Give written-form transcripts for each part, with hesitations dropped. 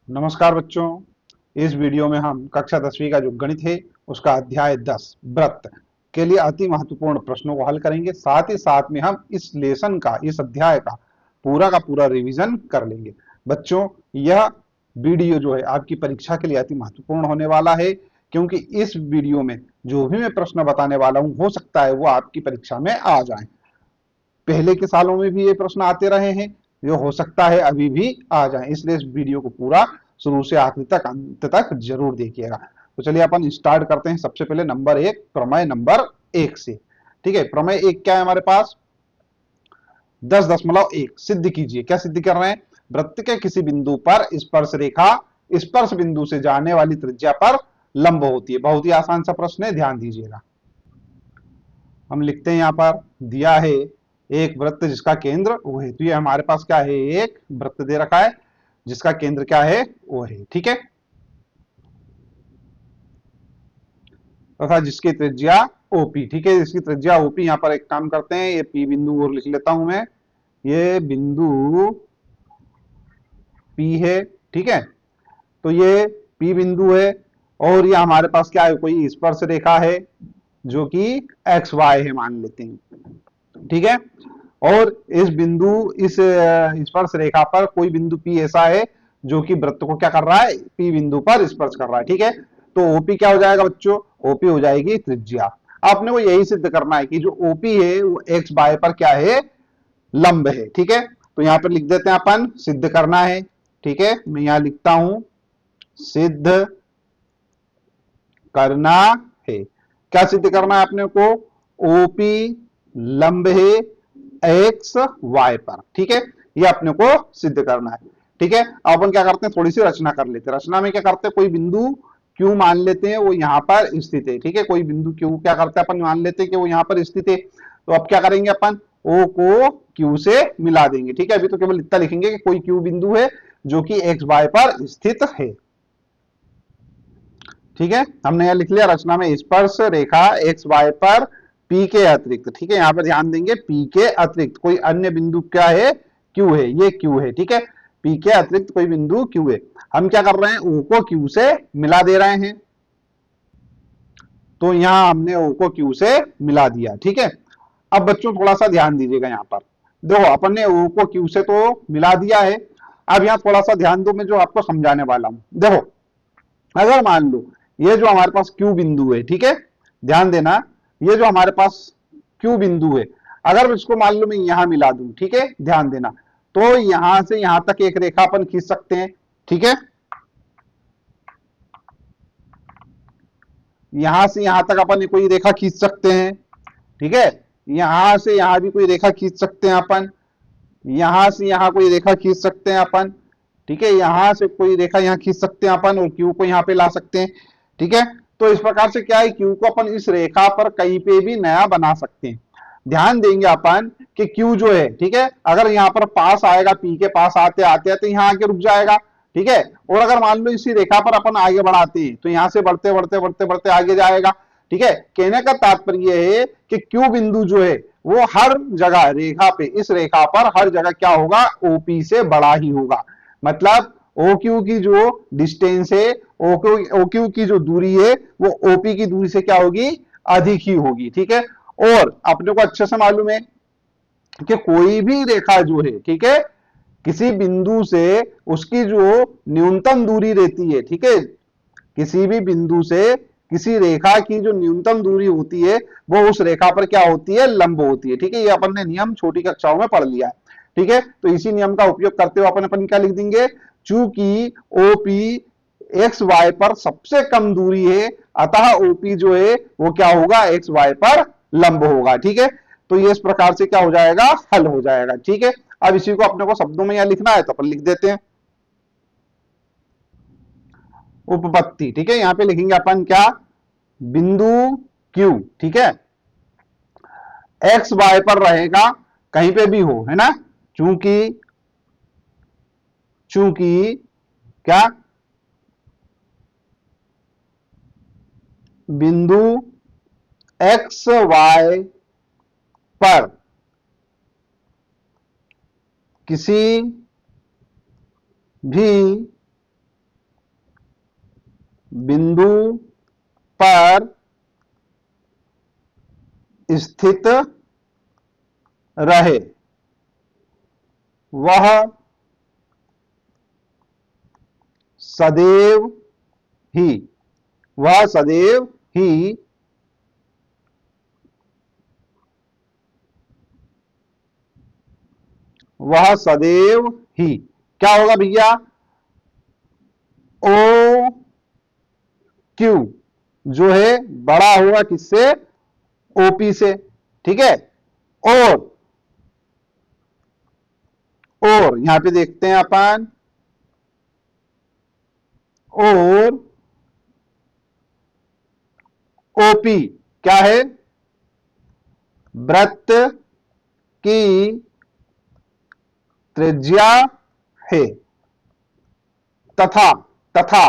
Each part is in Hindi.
नमस्कार बच्चों। इस वीडियो में हम कक्षा 10वीं का जो गणित है उसका अध्याय 10 व्रत के लिए अति महत्वपूर्ण प्रश्नों को हल करेंगे। साथ ही साथ में हम इस लेसन का, इस अध्याय का पूरा रिवीजन कर लेंगे। बच्चों, यह वीडियो जो है आपकी परीक्षा के लिए अति महत्वपूर्ण होने वाला है, क्योंकि इस वीडियो में जो भी मैं प्रश्न बताने वाला हूं हो सकता है वो आपकी परीक्षा में आ जाए। पहले के सालों में भी ये प्रश्न आते रहे हैं, जो हो सकता है अभी भी आ जाए। इसलिए इस वीडियो को पूरा शुरू से आखिर तक, अंत तक जरूर देखिएगा। तो चलिए अपन स्टार्ट करते हैं। सबसे पहले नंबर एक, प्रमेय नंबर एक से। ठीक है, प्रमेय एक क्या है हमारे पास? 10.1 सिद्ध कीजिए। क्या सिद्ध कर रहे हैं? वृत्त के किसी बिंदु पर स्पर्श रेखा स्पर्श बिंदु से जाने वाली त्रिज्या पर लंब होती है। बहुत ही आसान सा प्रश्न है, ध्यान दीजिएगा। हम लिखते हैं, यहां पर दिया है एक वृत्त जिसका केंद्र वो है। तो ये हमारे पास क्या है? एक वृत्त दे रखा है जिसका केंद्र क्या है? वो है। ठीक है, तथा जिसकी त्रिज्या ओपी। ठीक है, जिसकी त्रिज्या ओपी। यहां पर एक काम करते हैं, ये पी बिंदु और लिख लेता हूं मैं। ये बिंदु पी है। ठीक है, तो ये पी बिंदु है और ये हमारे पास क्या है? कोई स्पर्श रेखा है जो कि एक्स वाई है मान लेते हैं। ठीक है, और इस स्पर्श रेखा पर कोई बिंदु पी ऐसा है जो कि वृत्त को क्या कर रहा है? पी बिंदु पर स्पर्श कर रहा है। ठीक है, तो ओपी क्या हो जाएगा बच्चों? ओपी हो जाएगी त्रिज्या। आपने को यही सिद्ध करना है कि जो ओपी है वो एक्स वाई पर क्या है? लंब है। ठीक है, तो यहां पर लिख देते हैं अपन, सिद्ध करना है। ठीक है, मैं यहां लिखता हूं, सिद्ध करना है। क्या सिद्ध करना है अपने को? ओपी लंब है एक्स वाई पर। ठीक है, ये अपने को सिद्ध करना है। ठीक है, अब अपन क्या करते हैं, थोड़ी सी रचना कर लेते हैं। रचना में क्या करते हैं, कोई बिंदु क्यू मान लेते हैं, वो यहां पर स्थित है। ठीक है, कोई बिंदु क्यू क्या करते हैं, अपन मान लेते हैं कि वो यहां पर स्थित है। तो अब क्या करेंगे अपन? ओ को क्यू से मिला देंगे। ठीक है, अभी तो केवल इतना लिखेंगे कि कोई क्यू बिंदु है जो कि एक्स वाई पर स्थित है। ठीक है, हमने यहां लिख लिया, रचना में स्पर्श रेखा एक्स वाई पर पी के अतिरिक्त। ठीक है, यहां पर ध्यान देंगे, पी के अतिरिक्त कोई अन्य बिंदु क्या है? क्यू है। ये क्यू है। ठीक है, पी के अतिरिक्त कोई बिंदु क्यू है। हम क्या कर रहे हैं? ओ को क्यू से मिला दे रहे हैं। तो यहां हमने ओ को क्यू से मिला दिया। ठीक है, अब बच्चों थोड़ा सा ध्यान दीजिएगा। यहां पर देखो, अपन ने ओ को क्यू से तो मिला दिया है। अब यहां थोड़ा सा ध्यान दो, मैं जो आपको समझाने वाला हूं। देखो, अगर मान लो ये जो हमारे पास क्यू बिंदु है, ठीक है, ध्यान देना, ये जो हमारे पास क्यू बिंदु है, अगर इसको मान लो मैं यहां मिला दूं, ठीक है, ध्यान देना, तो यहां से यहां तक एक रेखा अपन खींच सकते हैं। ठीक है, यहां से यहां तक अपन कोई रेखा खींच सकते हैं। ठीक है, यहां से यहां भी कोई रेखा खींच सकते हैं अपन। यहां से यहां कोई रेखा खींच सकते हैं अपन। ठीक है, यहां से कोई रेखा यहां खींच सकते हैं अपन और क्यू को यहां पे ला सकते हैं। ठीक है, तो इस प्रकार से क्या है, क्यू को अपन इस रेखा पर कहीं पे भी नया बना सकते हैं। ध्यान देंगे अपन कि क्यू जो है, ठीक है, अगर यहां पर पास आएगा, पी के पास आते आते तो यहां आके रुक जाएगा। ठीक है, और अगर मान लो इसी रेखा पर अपन आगे बढ़ाते हैं तो यहां से बढ़ते बढ़ते बढ़ते बढ़ते आगे जाएगा। ठीक है, कहने का तात्पर्य है कि क्यू बिंदु जो है वो हर जगह रेखा पे, इस रेखा पर हर जगह क्या होगा? ओपी से बड़ा ही होगा। मतलब ओ क्यू की जो डिस्टेंस है, ओ क्यू की जो दूरी है, वो ओपी की दूरी से क्या होगी? अधिक ही होगी। ठीक है, और अपने को अच्छे से मालूम है कि कोई भी रेखा जो है, ठीक है, किसी बिंदु से उसकी जो न्यूनतम दूरी रहती है, ठीक है, किसी भी बिंदु से किसी रेखा की जो न्यूनतम दूरी होती है वो उस रेखा पर क्या होती है? लंब होती है। ठीक है, ये अपन ने नियम छोटी कक्षाओं में पढ़ लिया है। ठीक है, तो इसी नियम का उपयोग करते हुए अपन क्या लिख देंगे? चूंकि ओपी एक्स वाई पर सबसे कम दूरी है, अतः ओपी जो है वो क्या होगा? एक्स वाई पर लंब होगा। ठीक है, तो ये इस प्रकार से क्या हो जाएगा? हल हो जाएगा। ठीक है, अब इसी को अपने को शब्दों में यहां लिखना है तो अपन लिख देते हैं, उपपत्ति। ठीक है, यहां पे लिखेंगे अपन क्या? बिंदु क्यू, ठीक है, एक्स वाई पर रहेगा, कहीं पे भी हो, है ना, चूंकि चूंकि क्या? बिंदु एक्स वाई पर किसी भी स्थित रहे, वह सदैव ही, वह सदैव ही वह सदैव ही क्या होगा भैया, ओ क्यू जो है बड़ा होगा किससे, ओपी से, ठीक है। और यहां पे देखते हैं अपन, और ओपी क्या है, वृत्त की त्रिज्या है, तथा तथा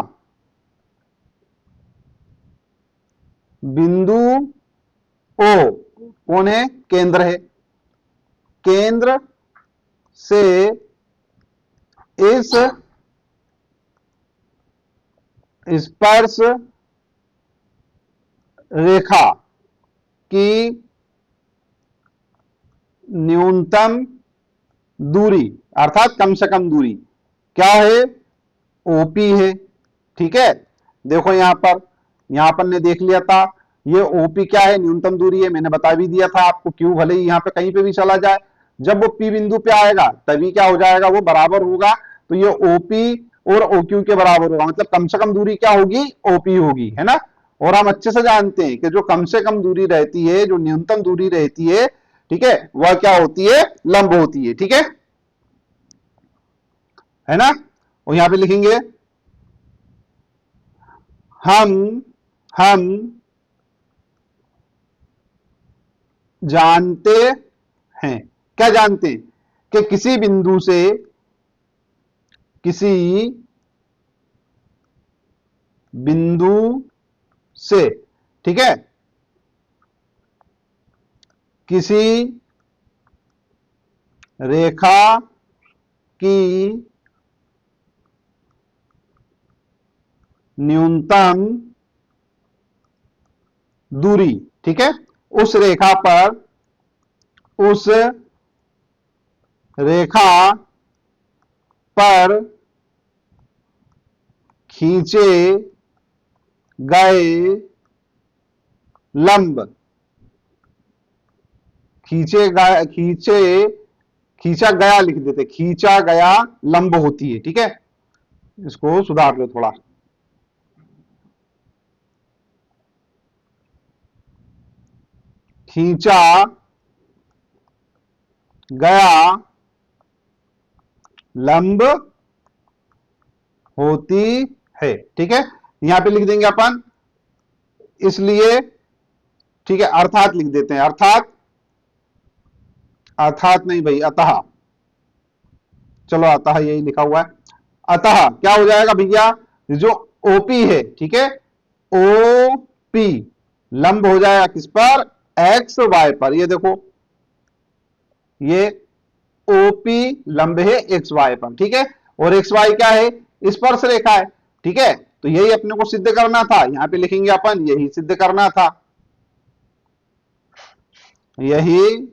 बिंदु ओ कौन है, केंद्र है, केंद्र से इस स्पर्श रेखा की न्यूनतम दूरी अर्थात कम से कम दूरी क्या है, ओपी है, ठीक है। देखो यहां पर ने देख लिया था, ये ओपी क्या है, न्यूनतम दूरी है, मैंने बता भी दिया था आपको, क्यू भले ही यहां पे कहीं पे भी चला जाए, जब वो पी बिंदु पे आएगा तभी क्या हो जाएगा, वो बराबर होगा, तो ये ओपी और ओक्यू के बराबर होगा, मतलब कम से कम दूरी क्या होगी, ओपी होगी, है ना। और हम अच्छे से जानते हैं कि जो कम से कम दूरी रहती है, जो न्यूनतम दूरी रहती है, ठीक है, वह क्या होती है, लंब होती है, ठीक है ना। और यहां पे लिखेंगे हम जानते हैं, क्या जानते हैं, कि किसी बिंदु से, ठीक है, किसी रेखा की न्यूनतम दूरी, ठीक है, उस रेखा पर खींचे गए लंब, खींचा गया लिख देते, खींचा गया लंब होती है, ठीक है। इसको सुधार लो थोड़ा, खींचा गया लंब होती है, ठीक है। यहां पे लिख देंगे अपन, इसलिए, ठीक है, अर्थात लिख देते हैं, अर्थात नहीं भाई, अतः, चलो अतः यही लिखा हुआ है, अतः क्या हो जाएगा भैया, जो ओपी है, ठीक है, ओपी लंब हो जाएगा किस पर, एक्स वाई पर, ये देखो, ये ओपी लंब है एक्स वाई पर, ठीक है। और एक्स वाई क्या है, स्पर्श रेखा है, ठीक है। तो यही अपने को सिद्ध करना था, यहां पे लिखेंगे अपन, यही सिद्ध करना था, यही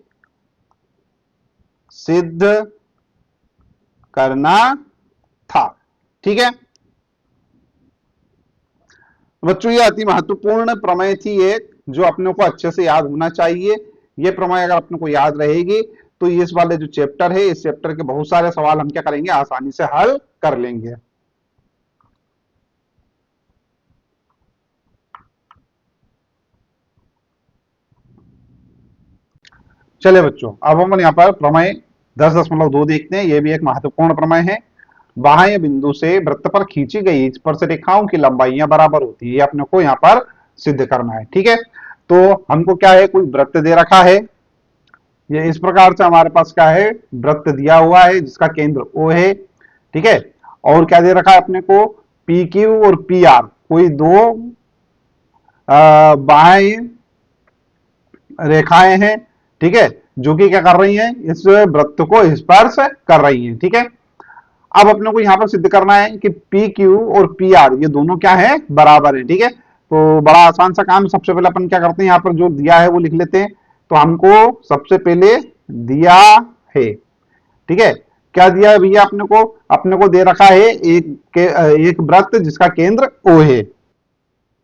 सिद्ध करना था, ठीक है। बच्चों ये अति महत्वपूर्ण प्रमेय थी एक, जो अपने को अच्छे से याद होना चाहिए। ये प्रमेय अगर अपने को याद रहेगी तो इस वाले जो चैप्टर है, इस चैप्टर के बहुत सारे सवाल हम क्या करेंगे, आसानी से हल कर लेंगे। चलिए बच्चों, अब हम यहाँ पर प्रमेय 10.2 देखते हैं। यह भी एक महत्वपूर्ण प्रमेय है। बाह्य बिंदु से वृत्त पर खींची गई स्पर्श रेखाओं की लंबाइयां बराबर होती है, ये अपने को यहाँ पर सिद्ध करना है, ठीक है। तो हमको क्या है, कोई वृत्त दे रखा है, ये इस प्रकार से हमारे पास क्या है, वृत्त दिया हुआ है जिसका केंद्र O है, ठीक है। और क्या दे रखा है अपने को, पी क्यू और पी आर, कोई दो बाह्य रेखाएं हैं, ठीक है, जो कि क्या कर रही हैं, इस वृत्त को स्पर्श कर रही हैं, ठीक है। अब अपने को यहां पर सिद्ध करना है कि पी क्यू और पी आर ये दोनों क्या है, बराबर है, ठीक है। तो बड़ा आसान सा काम, सबसे पहले अपन क्या करते हैं, यहाँ पर जो दिया है वो लिख लेते हैं, तो हमको सबसे पहले दिया है, ठीक है। क्या दिया है भैया अपने को दे रखा है एक वृत्त जिसका केंद्र O है।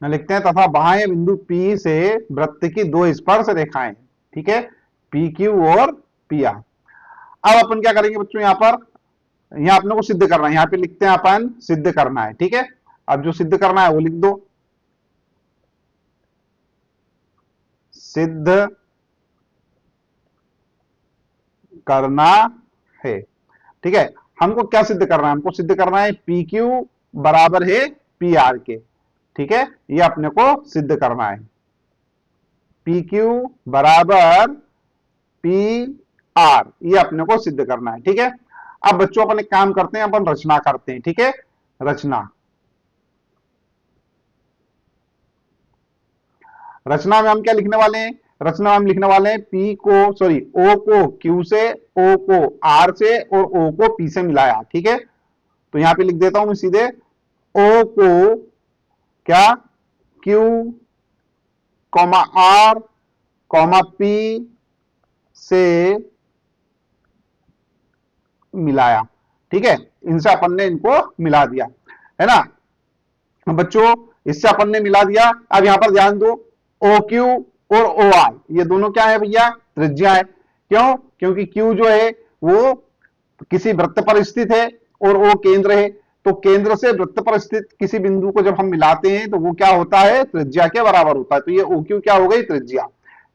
लिखते हैं तथा बाह्य बिंदु P से वृत्त की दो स्पर्श रेखाएं, ठीक है, PQ और PR। अब अपन क्या करेंगे बच्चों, यहां अपने को सिद्ध करना है, यहां पे लिखते हैं अपन सिद्ध करना है, ठीक है। अब जो सिद्ध करना है वो लिख दो, सिद्ध करना है, ठीक है। हमको क्या सिद्ध करना है, हमको सिद्ध करना है PQ बराबर है PR के, ठीक है, ये अपने को सिद्ध करना है, PQ बराबर PR, ये अपने को सिद्ध करना है, ठीक है। अब बच्चों अपन एक काम करते हैं, अपन रचना करते हैं, ठीक है। रचना में हम क्या लिखने वाले हैं, रचना में हम लिखने वाले हैं O को Q से, O को R से और O को P से मिलाया, ठीक है। तो यहां पे लिख देता हूं मैं सीधे, O को क्या Q, R, P से मिलाया, ठीक है। इनसे अपन ने इनको मिला दिया, है ना बच्चों, इससे अपन ने मिला दिया। अब यहां पर ध्यान दो, OQ और OR ये दोनों क्या है भैया, त्रिज्या है। क्यों, क्योंकि Q जो है वो किसी वृत्त पर स्थित है और O केंद्र है, तो केंद्र से वृत्त पर स्थित किसी बिंदु को जब हम मिलाते हैं तो वो क्या होता है, त्रिज्या के बराबर होता है। तो ये OQ क्या हो गई, त्रिज्या।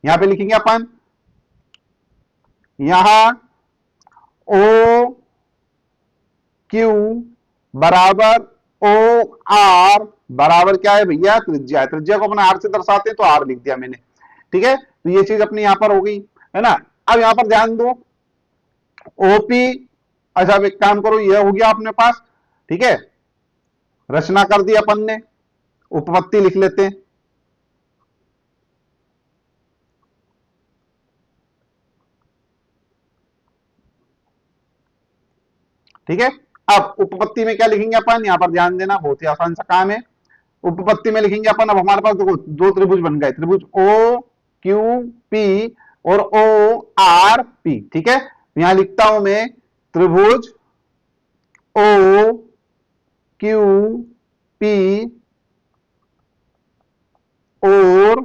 यहां पे लिखेंगे अपन, यहां OQ बराबर OR बराबर क्या है भैया, त्रिज्या है। त्रिज्या को अपने R से दर्शाते हैं तो R लिख दिया मैंने, ठीक है। तो ये चीज अपनी यहां पर हो गई, है ना। अब यहां पर ध्यान दो, OP, अच्छा अब एक काम करो, यह हो गया अपने पास, ठीक है। रचना कर दी अपन ने, उपपत्ति लिख लेते हैं, ठीक है। अब उपपत्ति में क्या लिखेंगे अपन, यहां पर ध्यान देना, बहुत ही आसान सा काम है। उपपत्ति में लिखेंगे अपन, अब हमारे पास देखो दो त्रिभुज बन गए, त्रिभुज OQP और ORP, ठीक है। यहां लिखता हूं मैं त्रिभुज OQP और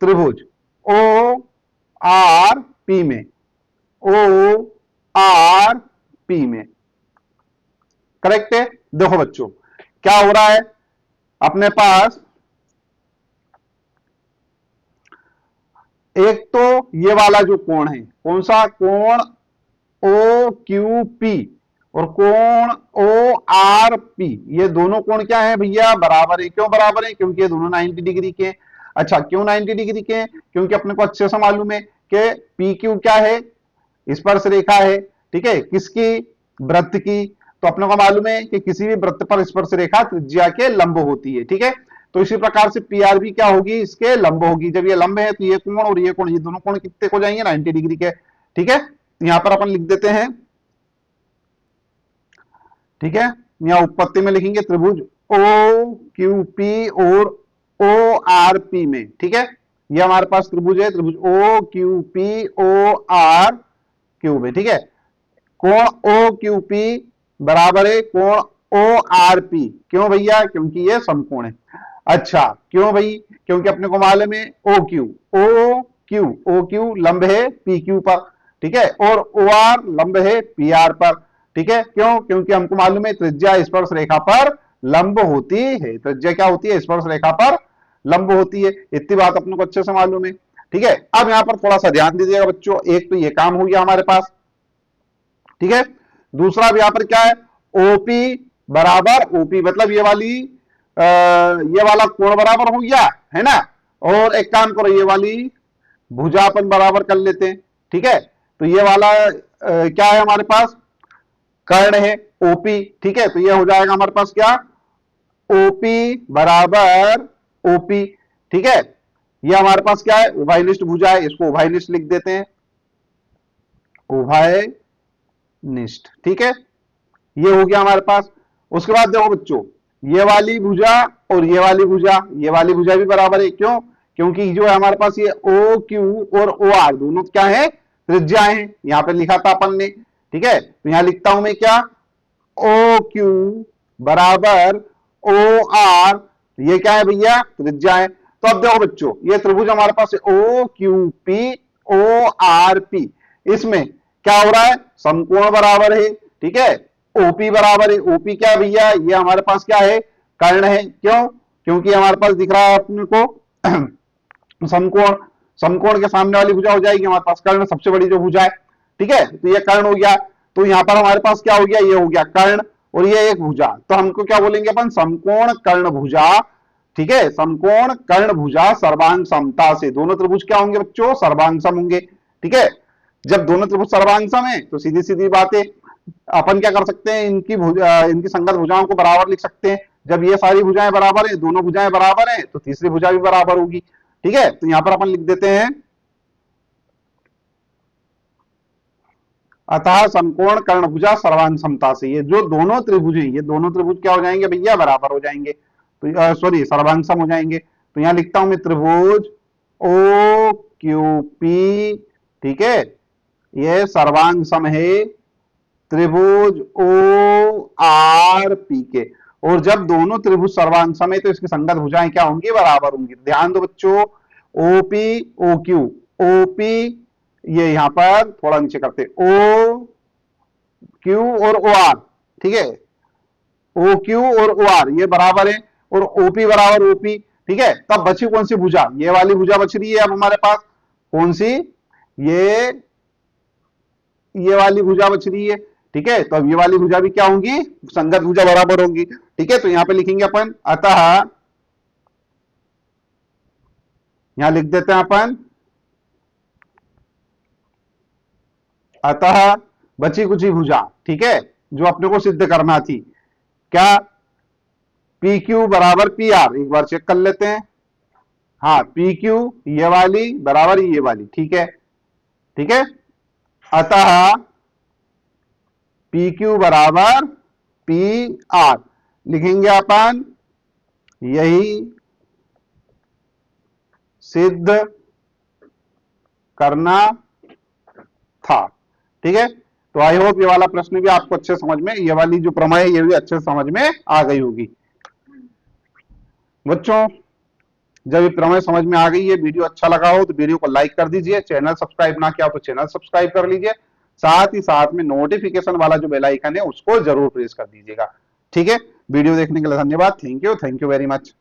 त्रिभुज ORP में, ORP में, करेक्ट है। देखो बच्चों क्या हो रहा है, अपने पास एक तो ये वाला जो कोण है, कौन सा कोण, OQP और कोण ORP, ये दोनों कोण क्या है भैया, बराबर है। क्यों बराबर है, क्योंकि ये दोनों 90 डिग्री के। अच्छा क्यों 90 डिग्री के, क्योंकि अपने को अच्छे से मालूम है कि PQ क्या है, स्पर्श रेखा है, ठीक है, किसकी, वृत्त की। तो अपने को मालूम है कि किसी भी वृत्त पर स्पर्श रेखा त्रिज्या के लंब होती है, ठीक है। तो इसी प्रकार से PR भी क्या होगी, इसके लंब होगी। जब ये लंब है तो ये कोण और ये कोण, ये दोनों कोण कितने हो जाएंगे, 90 डिग्री के, ठीक है। यहां पर अपन लिख देते हैं, ठीक है। यहां उत्पत्ति में लिखेंगे त्रिभुज OQP और ORP में, ठीक है। ये हमारे पास त्रिभुज है, त्रिभुज OQP ORQ में, ठीक है। कोण OQP बराबर है कोण ORP। क्यों भैया, क्योंकि ये समकोण है। अच्छा क्यों भाई, क्योंकि अपने को मालूम है OQ लंब है PQ पर, ठीक है, और OR लंब है PR पर, ठीक है। क्यों, क्योंकि हमको मालूम है त्रिज्या स्पर्श रेखा पर लंब होती है। त्रिज्या क्या होती है, स्पर्श रेखा पर लंब होती है, इतनी बात अपने को अच्छे से मालूम है, ठीक है। अब यहां पर थोड़ा सा ध्यान दीजिएगा बच्चों, एक तो ये काम हो गया हमारे पास, ठीक है। दूसरा अब यहां पर क्या है, OP बराबर OP, मतलब ये वाला कोण बराबर हो गया, है ना। और एक काम करो, ये वाली भुजा अपन बराबर कर लेते हैं, ठीक है। तो ये वाला क्या है हमारे पास, कर्ण है OP, ठीक है। तो ये हो जाएगा हमारे पास क्या, OP बराबर OP, ठीक है। ये हमारे पास क्या है, उभयनिष्ठ भुजा है, इसको उभयनिष्ठ लिख देते हैं, उभयनिष्ठ, ठीक है। ये हो गया हमारे पास। उसके बाद देखो बच्चों, ये वाली भुजा और ये वाली भुजा भी बराबर है। क्यों, क्योंकि जो है हमारे पास ये ओ क्यू और ओ आर दोनों क्या है, त्रिज्याएं हैं। यहां पे लिखा था अपन ने, ठीक है। तो यहां लिखता हूं मैं क्या, ओ क्यू बराबर ओ आर, ये क्या है भैया, त्रिज्या है। तो अब देखो बच्चों, ये त्रिभुज हमारे पास है O Q P O R P, इसमें क्या हो रहा है, समकोण बराबर है, ठीक है। ओपी बराबर है, ओपी क्या भैया, ये हमारे पास क्या है, कर्ण है। क्यों, क्योंकि हमारे पास दिख रहा है अपने को समकोण, समकोण के सामने वाली भुजा हो जाएगी हमारे पास कर्ण, सबसे बड़ी जो भुजा है, ठीक है। तो ये कर्ण हो गया, तो यहां पर हमारे पास क्या हो गया, ये हो गया कर्ण और ये एक भुजा, तो हमको क्या बोलेंगे अपन, समकोण कर्ण भुजा, ठीक है। समकोण कर्ण भुजा सर्वांग समता से, दोनों त्रिभुज क्या होंगे बच्चों, सर्वांग सम होंगे, ठीक है। जब दोनों त्रिभुज सर्वांग सम है तो सीधी सीधी बात है, अपन क्या कर सकते हैं, इनकी संगत भुजाओं को बराबर लिख सकते हैं। जब ये सारी भुजाएं बराबर है, दोनों भुजाएं बराबर है, तो तीसरी भुजा भी बराबर होगी, ठीक है। तो यहां पर अपन लिख देते हैं, अतः समकोण कर्ण भुजा सर्वांग समता से, ये जो दोनों त्रिभुज हैं, ये दोनों त्रिभुज क्या हो जाएंगे भैया, बराबर हो जाएंगे, तो सॉरी सर्वांग सम हो जाएंगे। तो यहां लिखता हूं मैं त्रिभुज ओ क्यू पी, ठीक है, ये सर्वांग सम है त्रिभुज ओ आर पी के। और जब दोनों त्रिभुज सर्वांग सम है तो इसकी संगत भुजाएं क्या होंगी, बराबर होंगी। ध्यान दो बच्चों, ओपी ओ क्यू, ओपी ये यहां पर थोड़ा नीचे करते, ओ क्यू और ओ आर, ठीक है, ओ क्यू और ओ आर ये बराबर है, और ओपी बराबर ओपी, ठीक है। तब बची कौन सी भुजा, ये वाली भुजा बच रही है अब हमारे पास, कौन सी, ये वाली भुजा बच रही है, ठीक है। तो अब ये वाली भुजा भी क्या होंगी, संगत भुजा बराबर होंगी, ठीक है। तो यहां पे लिखेंगे अपन, अतः यहां लिख देते हैं अपन, अतः बची कुची भुजा, ठीक है, जो अपने को सिद्ध करना थी, क्या, पी क्यू बराबर पी आर, एक बार चेक कर लेते हैं, हाँ पी क्यू ये वाली बराबर ये वाली, ठीक है, ठीक है। अतः पी क्यू बराबर पी आर लिखेंगे अपन, यही सिद्ध करना था, ठीक है। तो आई होप ये वाला प्रश्न भी आपको अच्छे समझ में, ये वाली जो प्रमेय है ये भी अच्छे समझ में आ गई होगी बच्चों। जब ये प्रमेय समझ में आ गई है, वीडियो अच्छा लगा हो तो वीडियो को लाइक कर दीजिए, चैनल सब्सक्राइब ना किया हो तो चैनल सब्सक्राइब कर लीजिए, साथ ही साथ में नोटिफिकेशन वाला जो बेल आइकन है उसको जरूर प्रेस कर दीजिएगा, ठीक है। वीडियो देखने के लिए धन्यवाद, थैंक यू वेरी मच।